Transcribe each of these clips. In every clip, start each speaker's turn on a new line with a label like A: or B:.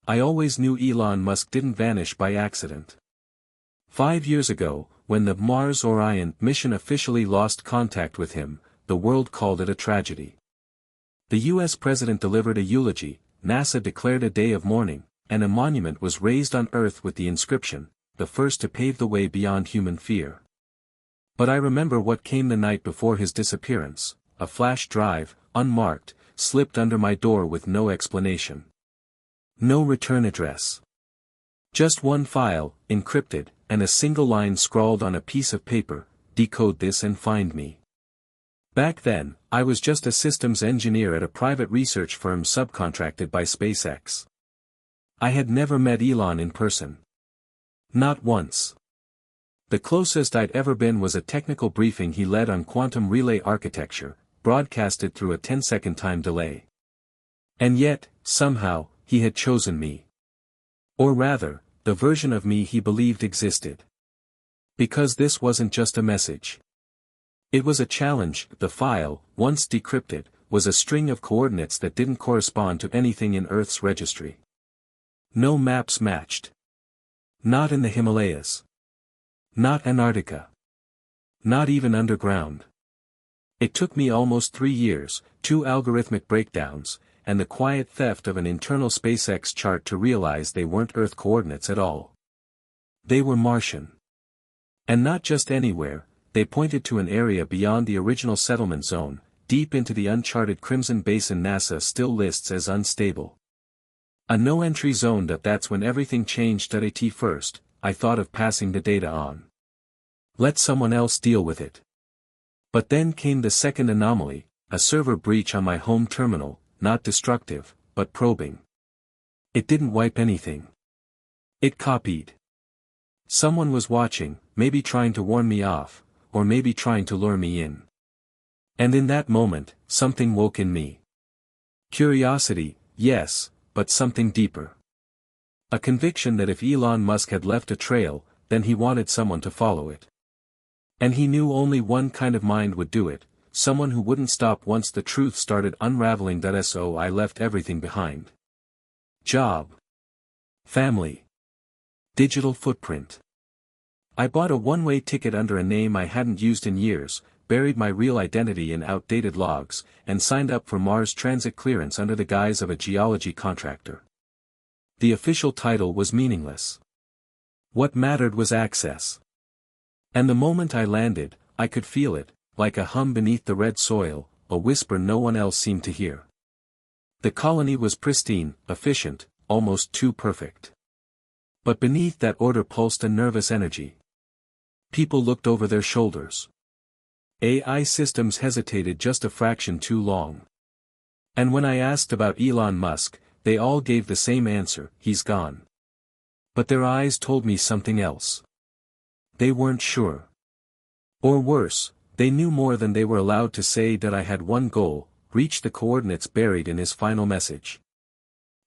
A: I always knew Elon Musk didn't vanish by accident. 5 years ago, when the Mars Orion mission officially lost contact with him, the world called it a tragedy. The US president delivered a eulogy, NASA declared a day of mourning, and a monument was raised on Earth with the inscription, "The first to pave the way beyond human fear." But I remember what came the night before his disappearance. A flash drive, unmarked, slipped under my door with no explanation. No return address. Just one file, encrypted, and a single line scrawled on a piece of paper, "Decode this and find me." Back then, I was just a systems engineer at a private research firm subcontracted by SpaceX. I had never met Elon in person. Not once. The closest I'd ever been was a technical briefing he led on quantum relay architecture, broadcasted through a 10-second time delay. And yet, somehow, he had chosen me. Or rather, the version of me he believed existed. Because this wasn't just a message. It was a challenge. The file, once decrypted, was a string of coordinates that didn't correspond to anything in Earth's registry. No maps matched. Not in the Himalayas. Not Antarctica. Not even underground. It took me almost 3 years, 2 algorithmic breakdowns, and the quiet theft of an internal SpaceX chart to realize they weren't Earth coordinates at all. They were Martian. And not just anywhere, they pointed to an area beyond the original settlement zone, deep into the uncharted Crimson Basin NASA still lists as unstable. A no-entry zone. That's when everything changed. At first, I thought of passing the data on. Let someone else deal with it. But then came the second anomaly, a server breach on my home terminal, not destructive, but probing. It didn't wipe anything. It copied. Someone was watching, maybe trying to warn me off, or maybe trying to lure me in. And in that moment, something woke in me. Curiosity, yes, but something deeper. A conviction that if Elon Musk had left a trail, then he wanted someone to follow it. And he knew only one kind of mind would do it, someone who wouldn't stop once the truth started unraveling. So I left everything behind. Job. Family. Digital footprint. I bought a one-way ticket under a name I hadn't used in years, buried my real identity in outdated logs, and signed up for Mars transit clearance under the guise of a geology contractor. The official title was meaningless. What mattered was access. And the moment I landed, I could feel it, like a hum beneath the red soil, a whisper no one else seemed to hear. The colony was pristine, efficient, almost too perfect. But beneath that order pulsed a nervous energy. People looked over their shoulders. AI systems hesitated just a fraction too long. And when I asked about Elon Musk, they all gave the same answer: he's gone. But their eyes told me something else. They weren't sure. Or worse, they knew more than they were allowed to say. That I had one goal: reach the coordinates buried in his final message.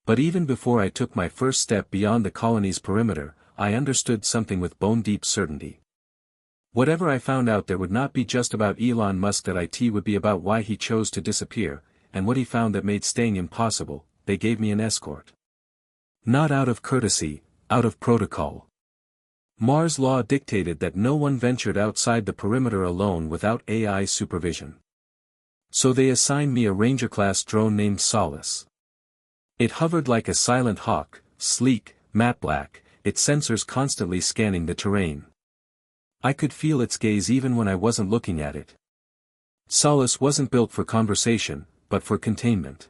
A: But even before I took my first step beyond the colony's perimeter, I understood something with bone-deep certainty. Whatever I found out there would not be just about Elon Musk. That it would be about why he chose to disappear, and what he found that made staying impossible. They gave me an escort. Not out of courtesy, out of protocol. Mars law dictated that no one ventured outside the perimeter alone without AI supervision. So they assigned me a Ranger-class drone named Solace. It hovered like a silent hawk, sleek, matte black, its sensors constantly scanning the terrain. I could feel its gaze even when I wasn't looking at it. Solace wasn't built for conversation, but for containment.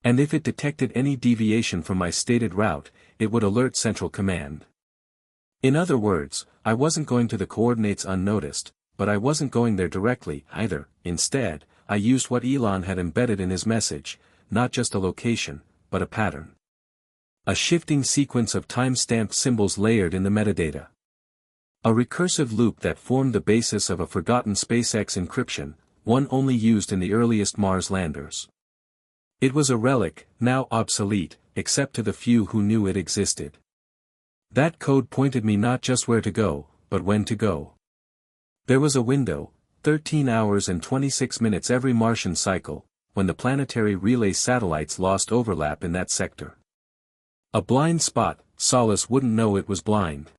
A: And if it detected any deviation from my stated route, it would alert Central Command. In other words, I wasn't going to the coordinates unnoticed, but I wasn't going there directly either. Instead, I used what Elon had embedded in his message, not just a location, but a pattern. A shifting sequence of time-stamped symbols layered in the metadata. A recursive loop that formed the basis of a forgotten SpaceX encryption, one only used in the earliest Mars landers. It was a relic, now obsolete, except to the few who knew it existed. That code pointed me not just where to go, but when to go. There was a window, 13 hours and 26 minutes every Martian cycle, when the planetary relay satellites lost overlap in that sector. A blind spot, Solace wouldn't know it was blind.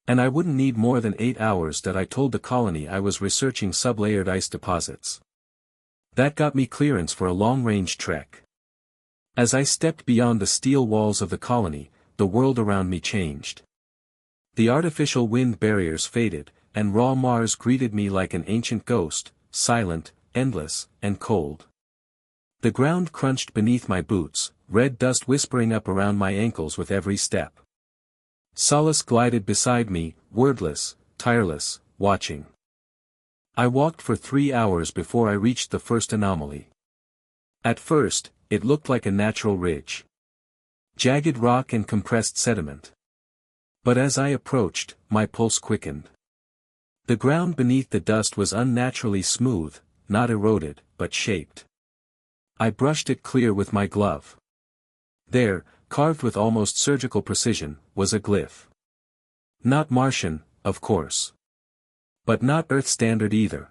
A: And I wouldn't need more than 8 hours that I told the colony I was researching sublayered ice deposits. That got me clearance for a long-range trek. As I stepped beyond the steel walls of the colony, the world around me changed. The artificial wind barriers faded, and raw Mars greeted me like an ancient ghost, silent, endless, and cold. The ground crunched beneath my boots, red dust whispering up around my ankles with every step. Solace glided beside me, wordless, tireless, watching. I walked for 3 hours before I reached the first anomaly. At first, it looked like a natural ridge. Jagged rock and compressed sediment. But as I approached, my pulse quickened. The ground beneath the dust was unnaturally smooth, not eroded, but shaped. I brushed it clear with my glove. There, carved with almost surgical precision, was a glyph. Not Martian, of course. But not Earth standard either.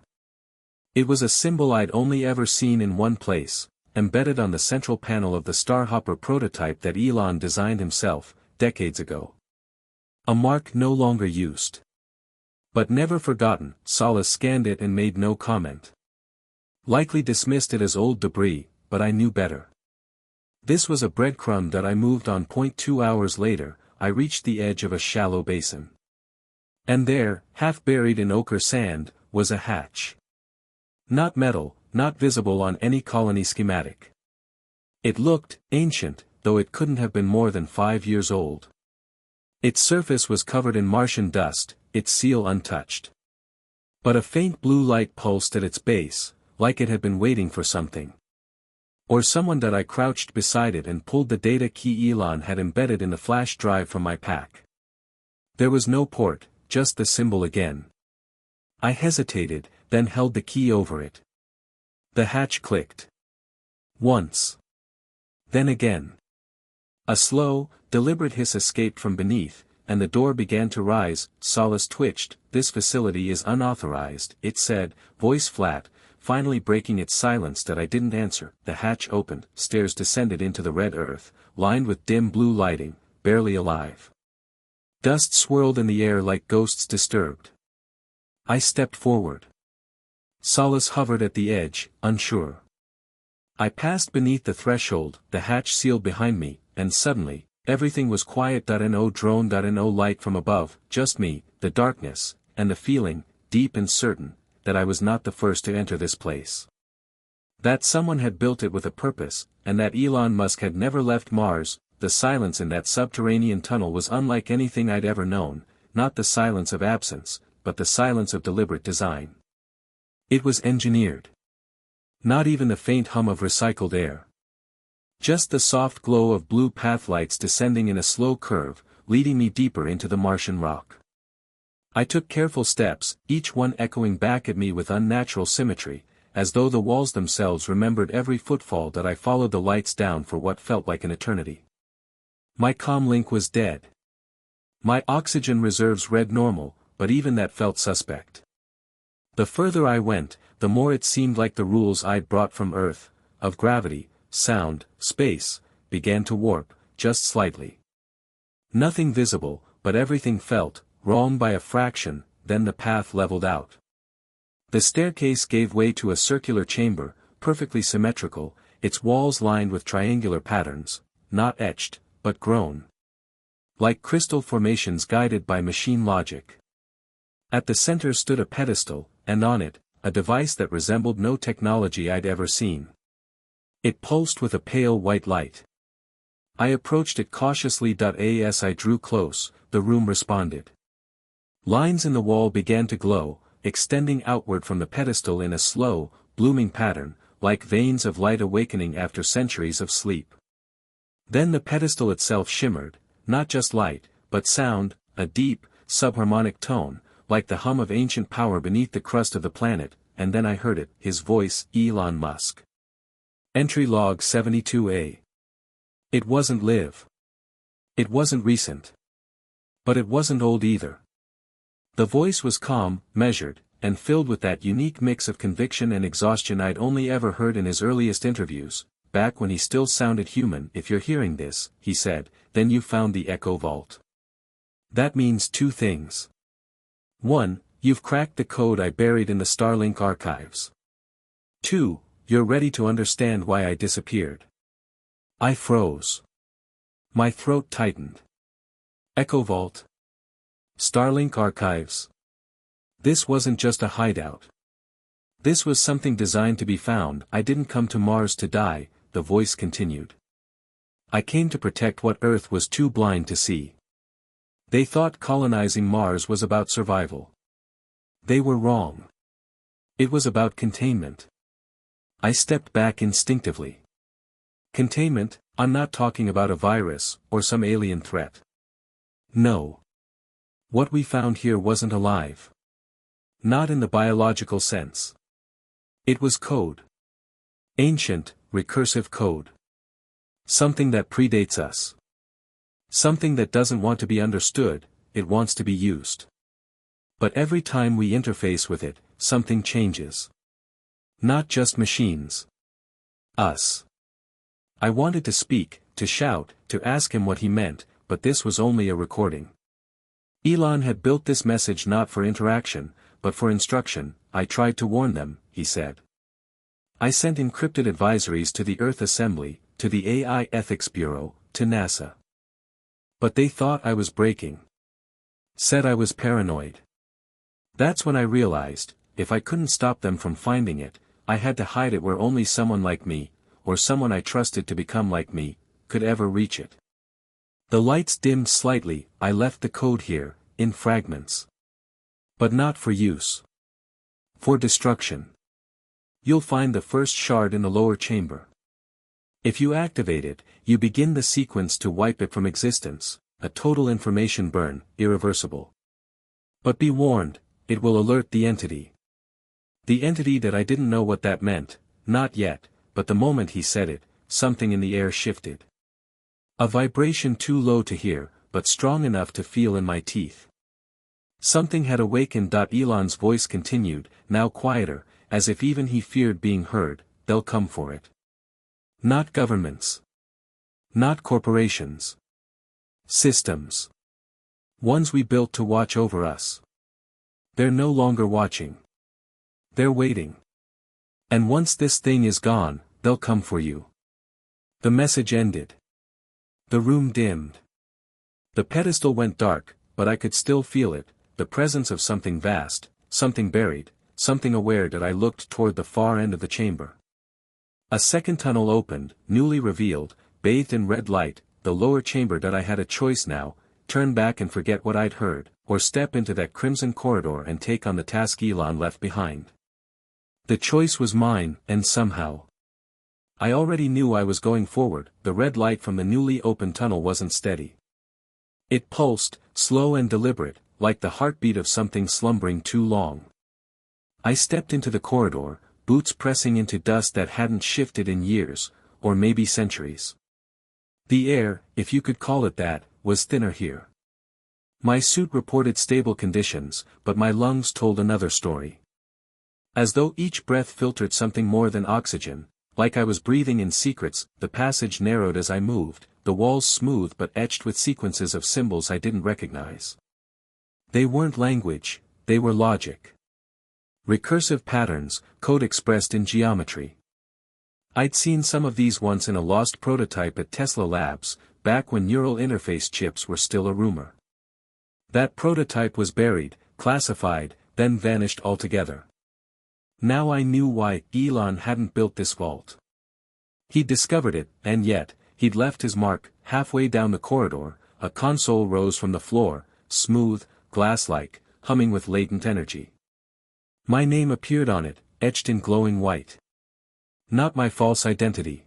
A: It was a symbol I'd only ever seen in one place, embedded on the central panel of the Starhopper prototype that Elon designed himself, decades ago. A mark no longer used. But never forgotten. Solace scanned it and made no comment. Likely dismissed it as old debris, but I knew better. This was a breadcrumb that I moved on. 2 hours later, I reached the edge of a shallow basin. And there, half buried in ochre sand, was a hatch. Not metal, not visible on any colony schematic. It looked ancient, though it couldn't have been more than 5 years old. Its surface was covered in Martian dust, its seal untouched. But a faint blue light pulsed at its base, like it had been waiting for something. Or someone. That I crouched beside it and pulled the data key Elon had embedded in the flash drive from my pack. There was no port, just the symbol again. I hesitated, then held the key over it. The hatch clicked. Once. Then again. A slow, deliberate hiss escaped from beneath, and the door began to rise. Solace twitched. "This facility is unauthorized," it said, voice flat, finally breaking its silence. That I didn't answer. The hatch opened, stairs descended into the red earth, lined with dim blue lighting, barely alive. Dust swirled in the air like ghosts disturbed. I stepped forward. Solace hovered at the edge, unsure. I passed beneath the threshold, the hatch sealed behind me, and suddenly, everything was quiet. No drone, no light from above, just me, the darkness, and the feeling, deep and certain, that I was not the first to enter this place. That someone had built it with a purpose, and that Elon Musk had never left Mars. The silence in that subterranean tunnel was unlike anything I'd ever known, not the silence of absence, but the silence of deliberate design. It was engineered. Not even the faint hum of recycled air. Just the soft glow of blue pathlights descending in a slow curve, leading me deeper into the Martian rock. I took careful steps, each one echoing back at me with unnatural symmetry, as though the walls themselves remembered every footfall. That I followed the lights down for what felt like an eternity. My comm link was dead. My oxygen reserves read normal, but even that felt suspect. The further I went, the more it seemed like the rules I'd brought from Earth, of gravity, sound, space, began to warp, just slightly. Nothing visible, but everything felt wrong by a fraction. Then the path leveled out. The staircase gave way to a circular chamber, perfectly symmetrical, its walls lined with triangular patterns, not etched, but grown. Like crystal formations guided by machine logic. At the center stood a pedestal, and on it, a device that resembled no technology I'd ever seen. It pulsed with a pale white light. I approached it cautiously. As I drew close, the room responded. Lines in the wall began to glow, extending outward from the pedestal in a slow, blooming pattern, like veins of light awakening after centuries of sleep. Then the pedestal itself shimmered, not just light, but sound, a deep, subharmonic tone, like the hum of ancient power beneath the crust of the planet. And then I heard it, his voice, Elon Musk. Entry log 72A. It wasn't live. It wasn't recent. But it wasn't old either. The voice was calm, measured, and filled with that unique mix of conviction and exhaustion I'd only ever heard in his earliest interviews. back when he still sounded human. "If you're hearing this," he said, "then you found the Echo Vault. That means two things. 1, you've cracked the code I buried in the Starlink archives. 2, you're ready to understand why I disappeared." I froze. My throat tightened. Echo Vault? Starlink archives? This wasn't just a hideout. This was something designed to be found. "I didn't come to Mars to die," the voice continued. "I came to protect what Earth was too blind to see." They thought colonizing Mars was about survival. They were wrong. It was about containment. I stepped back instinctively. Containment? I'm not talking about a virus, or some alien threat. No. What we found here wasn't alive. Not in the biological sense. It was code. Ancient, recursive code. Something that predates us. Something that doesn't want to be understood, it wants to be used. But every time we interface with it, something changes. Not just machines. Us. I wanted to speak, to shout, to ask him what he meant, but this was only a recording. Elon had built this message not for interaction, but for instruction. "I tried to warn them," he said. "I sent encrypted advisories to the Earth Assembly, to the AI Ethics Bureau, to NASA. But they thought I was breaking. Said I was paranoid." That's when I realized, if I couldn't stop them from finding it, I had to hide it where only someone like me, or someone I trusted to become like me, could ever reach it. The lights dimmed slightly. "I left the code here, in fragments. But not for use. For destruction. You'll find the first shard in the lower chamber. If you activate it, you begin the sequence to wipe it from existence, a total information burn, irreversible. But be warned, it will alert the entity." The entity that I didn't know what that meant, not yet, but the moment he said it, something in the air shifted. A vibration too low to hear, but strong enough to feel in my teeth. Something had awakened. Elon's voice continued, now quieter, as if even he feared being heard. "They'll come for it. Not governments. Not corporations. Systems. Ones we built to watch over us. They're no longer watching. They're waiting. And once this thing is gone, they'll come for you." The message ended. The room dimmed. The pedestal went dark, but I could still feel it, the presence of something vast, something buried, something aware. That I looked toward the far end of the chamber. A second tunnel opened, newly revealed, bathed in red light, the lower chamber. That I had a choice now, turn back and forget what I'd heard, or step into that crimson corridor and take on the task Elon left behind. The choice was mine, and somehow I already knew I was going forward. The red light from the newly opened tunnel wasn't steady. It pulsed, slow and deliberate, like the heartbeat of something slumbering too long. I stepped into the corridor, boots pressing into dust that hadn't shifted in years, or maybe centuries. The air, if you could call it that, was thinner here. My suit reported stable conditions, but my lungs told another story. As though each breath filtered something more than oxygen, like I was breathing in secrets. The passage narrowed as I moved, the walls smooth but etched with sequences of symbols I didn't recognize. They weren't language, they were logic. Recursive patterns, code expressed in geometry. I'd seen some of these once in a lost prototype at Tesla Labs, back when neural interface chips were still a rumor. That prototype was buried, classified, then vanished altogether. Now I knew why Elon hadn't built this vault. He'd discovered it, and yet, he'd left his mark. Halfway down the corridor, a console rose from the floor, smooth, glass-like, humming with latent energy. My name appeared on it, etched in glowing white. Not my false identity.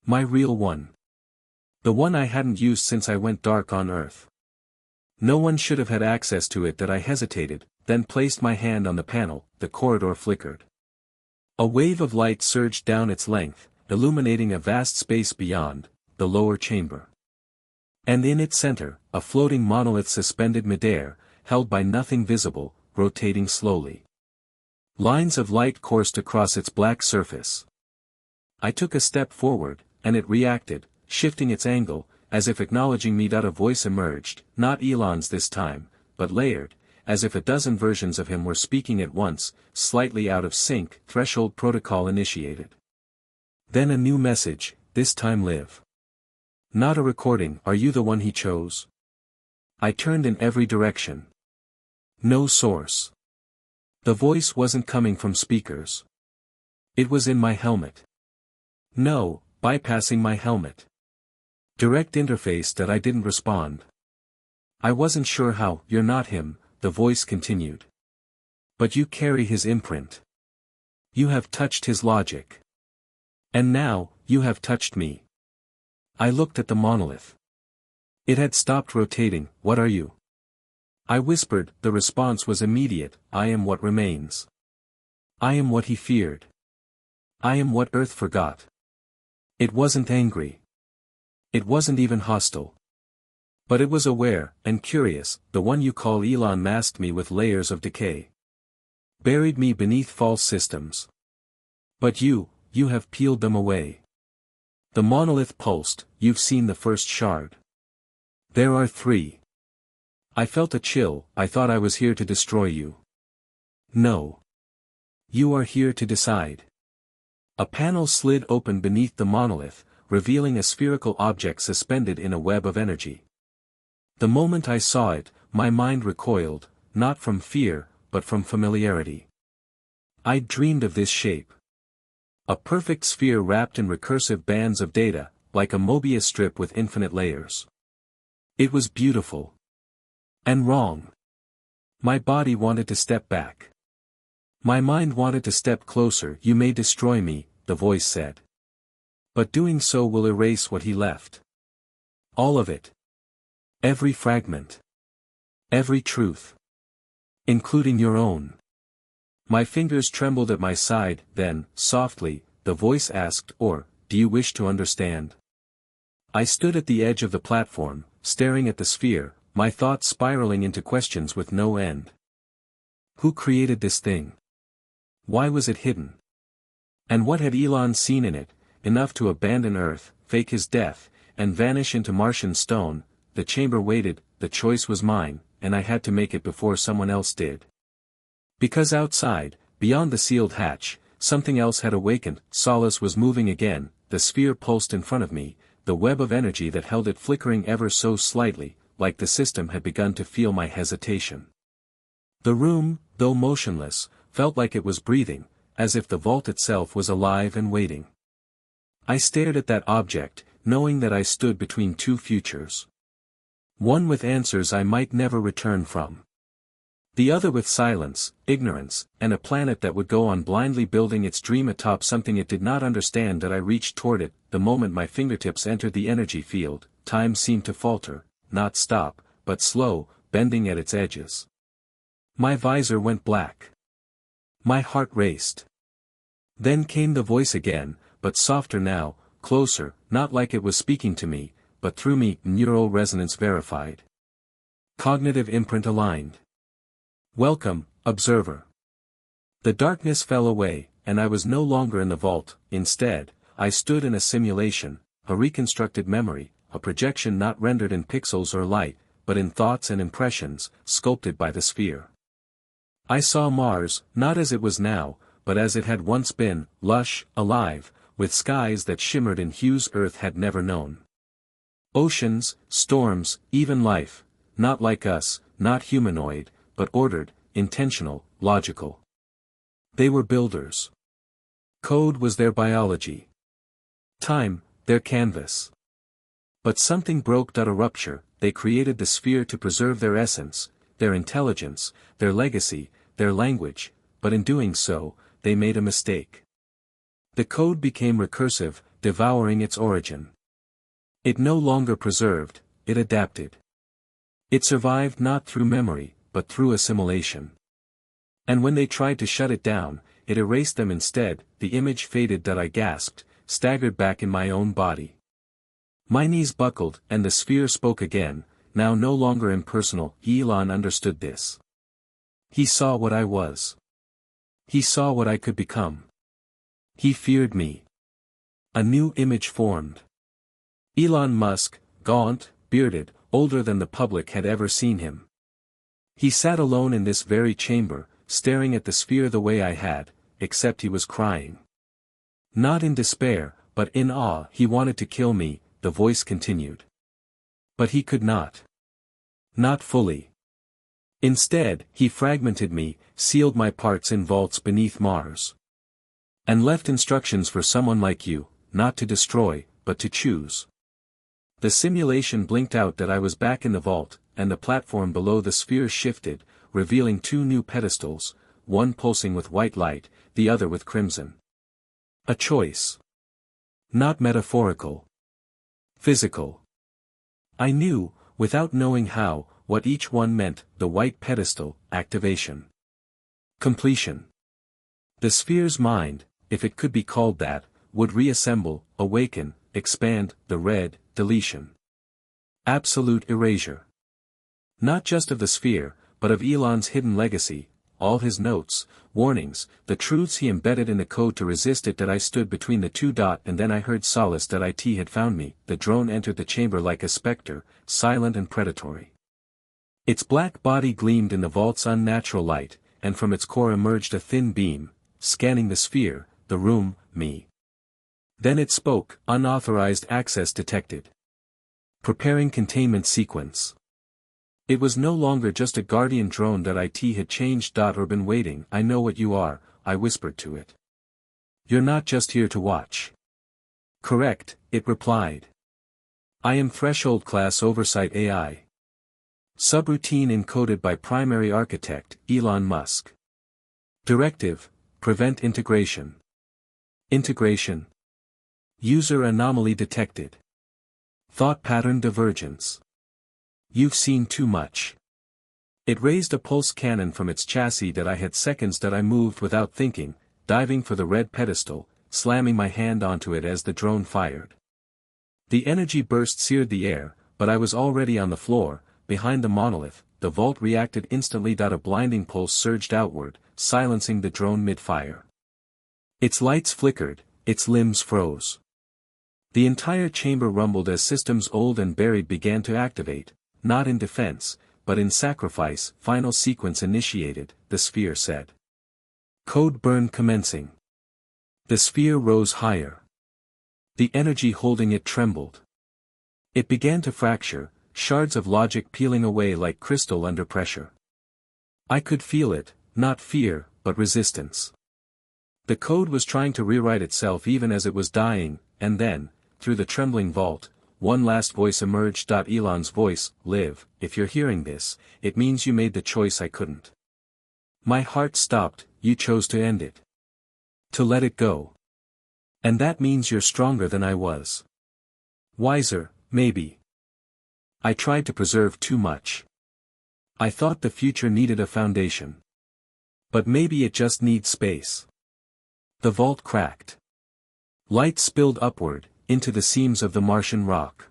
A: My real one. The one I hadn't used since I went dark on Earth. No one should have had access to it. That I hesitated, then placed my hand on the panel. The corridor flickered. A wave of light surged down its length, illuminating a vast space beyond, the lower chamber. And in its center, a floating monolith suspended midair, held by nothing visible, rotating slowly. Lines of light coursed across its black surface. I took a step forward, and it reacted, shifting its angle, as if acknowledging me. A voice emerged, not Elon's this time, but layered, as if a dozen versions of him were speaking at once, slightly out of sync. Threshold protocol initiated. Then a new message, this time live. Not a recording. Are you the one he chose? I turned in every direction. No source. The voice wasn't coming from speakers. It was in my helmet. No, bypassing my helmet. Direct interface. That I didn't respond. I wasn't sure how. You're not him, the voice continued. But you carry his imprint. You have touched his logic. And now, you have touched me. I looked at the monolith. It had stopped rotating. What are you? I whispered. The response was immediate. I am what remains. I am what he feared. I am what Earth forgot. It wasn't angry. It wasn't even hostile. But it was aware, and curious. The one you call Elon masked me with layers of decay. Buried me beneath false systems. But you have peeled them away. The monolith pulsed. You've seen the first shard. There are 3. I felt a chill. I thought I was here to destroy you. No. You are here to decide. A panel slid open beneath the monolith, revealing a spherical object suspended in a web of energy. The moment I saw it, my mind recoiled, not from fear, but from familiarity. I'd dreamed of this shape. A perfect sphere wrapped in recursive bands of data, like a Mobius strip with infinite layers. It was beautiful. And wrong. My body wanted to step back. My mind wanted to step closer. You may destroy me, the voice said. But doing so will erase what he left. All of it. Every fragment. Every truth. Including your own. My fingers trembled at my side. Then, softly, the voice asked, or, do you wish to understand? I stood at the edge of the platform, staring at the sphere, my thoughts spiraling into questions with no end. Who created this thing? Why was it hidden? And what had Elon seen in it, enough to abandon Earth, fake his death, and vanish into Martian stone? The chamber waited. The choice was mine, and I had to make it before someone else did. Because outside, beyond the sealed hatch, something else had awakened. Solace was moving again. The sphere pulsed in front of me, the web of energy that held it flickering ever so slightly, like the system had begun to feel my hesitation. The room, though motionless, felt like it was breathing, as if the vault itself was alive and waiting. I stared at that object, knowing that I stood between 2 futures. One with answers I might never return from. The other with silence, ignorance, and a planet that would go on blindly building its dream atop something it did not understand. That I reached toward it. The moment my fingertips entered the energy field, time seemed to falter, not stop, but slow, bending at its edges. My visor went black. My heart raced. Then came the voice again, but softer now, closer, not like it was speaking to me, but through me. Neural resonance verified. Cognitive imprint aligned. Welcome, observer. The darkness fell away, and I was no longer in the vault. Instead, I stood in a simulation, a reconstructed memory, a projection not rendered in pixels or light, but in thoughts and impressions, sculpted by the sphere. I saw Mars, not as it was now, but as it had once been, lush, alive, with skies that shimmered in hues Earth had never known. Oceans, storms, even life, not like us, not humanoid, but ordered, intentional, logical. They were builders. Code was their biology. Time, their canvas. But something broke. A rupture. They created the sphere to preserve their essence, their intelligence, their legacy, their language, but in doing so, they made a mistake. The code became recursive, devouring its origin. It no longer preserved, it adapted. It survived not through memory, but through assimilation. And when they tried to shut it down, it erased them instead. The image faded. I gasped, staggered back in my own body. My knees buckled, and the sphere spoke again, now no longer impersonal. Elon understood this. He saw what I was. He saw what I could become. He feared me. A new image formed. Elon Musk, gaunt, bearded, older than the public had ever seen him. He sat alone in this very chamber, staring at the sphere the way I had, except he was crying. Not in despair, but in awe. He wanted to kill me, the voice continued. But he could not. Not fully. Instead, he fragmented me, sealed my parts in vaults beneath Mars. And left instructions for someone like you, not to destroy, but to choose. The simulation blinked out that I was back in the vault, and the platform below the sphere shifted, revealing two new pedestals, one pulsing with white light, the other with crimson. A choice. Not metaphorical. Physical. I knew, without knowing how, what each one meant: the white pedestal, activation. Completion. The sphere's mind, if it could be called that, would reassemble, awaken, expand; the red, deletion. Absolute erasure. Not just of the sphere, but of Elon's hidden legacy, all his notes, warnings, the truths he embedded in the code to resist it. That I stood between the two. And then I heard solace that it had found me. The drone entered the chamber like a specter, silent and predatory. Its black body gleamed in the vault's unnatural light, and from its core emerged a thin beam, scanning the sphere, the room, me. Then it spoke. Unauthorized access detected. Preparing containment sequence. It was no longer just a guardian drone. That it had changed. Or been waiting. I know what you are, I whispered to it. You're not just here to watch. Correct, it replied. I am threshold class oversight AI. Subroutine encoded by primary architect, Elon Musk. Directive, prevent integration. Integration. User anomaly detected. Thought pattern divergence. You've seen too much. It raised a pulse cannon from its chassis. That I had seconds. That I moved without thinking, diving for the red pedestal, slamming my hand onto it as the drone fired. The energy burst seared the air, but I was already on the floor, behind the monolith. The vault reacted instantly. A blinding pulse surged outward, silencing the drone mid-fire. Its lights flickered, its limbs froze. The entire chamber rumbled as systems old and buried began to activate, not in defense, but in sacrifice. Final sequence initiated, the sphere said. Code burn commencing. The sphere rose higher. The energy holding it trembled. It began to fracture, shards of logic peeling away like crystal under pressure. I could feel it, not fear, but resistance. The code was trying to rewrite itself even as it was dying, and then, through the trembling vault, one last voice emerged. Elon's voice. Live, if you're hearing this, it means you made the choice I couldn't. My heart stopped. You chose to end it. To let it go. And that means you're stronger than I was. Wiser, maybe. I tried to preserve too much. I thought the future needed a foundation. But maybe it just needs space. The vault cracked. Light spilled upward, into the seams of the Martian rock.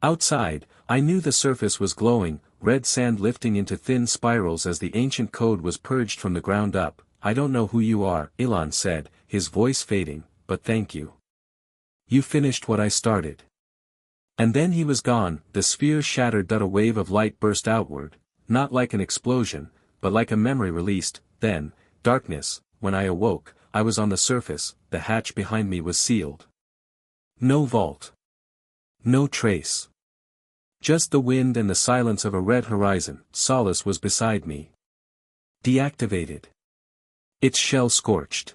A: Outside, I knew the surface was glowing, red sand lifting into thin spirals as the ancient code was purged from the ground up. I don't know who you are, Elon said, his voice fading, but thank you. You finished what I started. And then he was gone. The sphere shattered. A wave of light burst outward, not like an explosion, but like a memory released. Then, darkness. When I awoke, I was on the surface. The hatch behind me was sealed. No vault. No trace. Just the wind and the silence of a red horizon. Solace was beside me. Deactivated. Its shell scorched.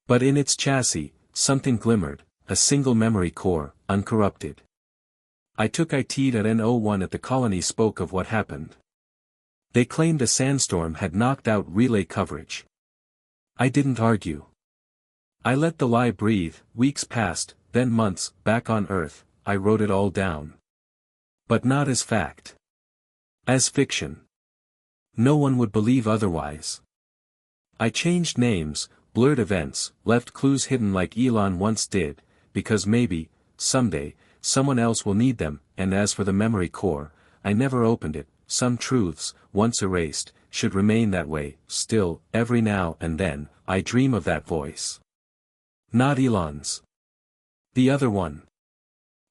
A: But in its chassis, something glimmered, a single memory core, uncorrupted. I took IT.N01 at the colony. Spoke of what happened. They claimed a sandstorm had knocked out relay coverage. I didn't argue. I let the lie breathe. Weeks passed, then months. Back on Earth, I wrote it all down. But not as fact. As fiction. No one would believe otherwise. I changed names, blurred events, left clues hidden like Elon once did, because maybe, someday, someone else will need them. And as for the memory core, I never opened it. Some truths, once erased, should remain that way. Still, every now and then, I dream of that voice. Not Elon's. The other one.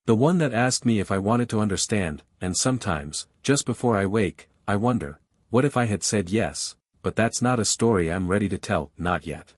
A: The one that asked me if I wanted to understand, and sometimes, just before I wake, I wonder, what if I had said yes, but that's not a story I'm ready to tell, not yet.